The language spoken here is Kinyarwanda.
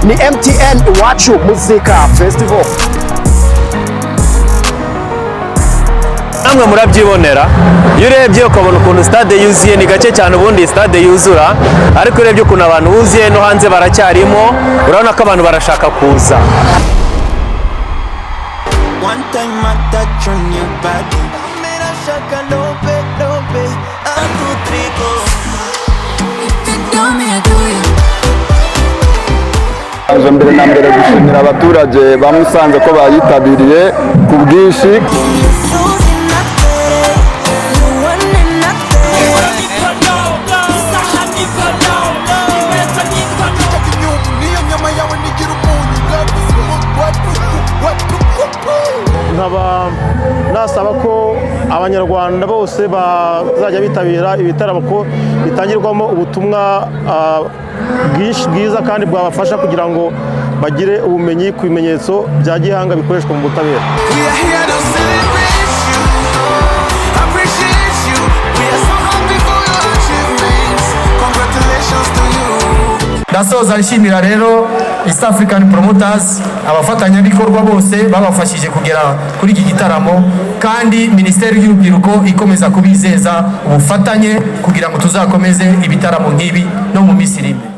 ni MTN Iwacu Muzika Festival. Namwe murabyibonera iyo urebye ukabona ukuntu stade yuzuye ni gake cyane ubundi stade yuzura, ariko urebye ukuntu abantu buzuye no hanze baracyarimo, urabona ko abantu barashaka kuza. One time I touch on your body, mera shaka lobe lobe, aku trigo. Aje mbere na mbere gushimira abaturage ba Musanze ko bayitabiriye ku bwinshi. Nkaba nasaba ko abanyarwanda bose bazajya bitabira ibitaramo ko bitangirwamo ubutumwa bwiza kandi bwabafasha kugira ngo bagire ubumenyi ku bimenyetso bya gihanga bikoreshwa mu butabera. Ndasoza nshimira rero East African Promoters, abafatanyabikorwa bose babafashije kugera kuri iki gitaramo, kandi Minisiteri y'Urubyiruko ikomeza kubizeza ubufatanye kugira ngo tuzakomeze ibitaramo nk'ibi no mu minsi iri imbere.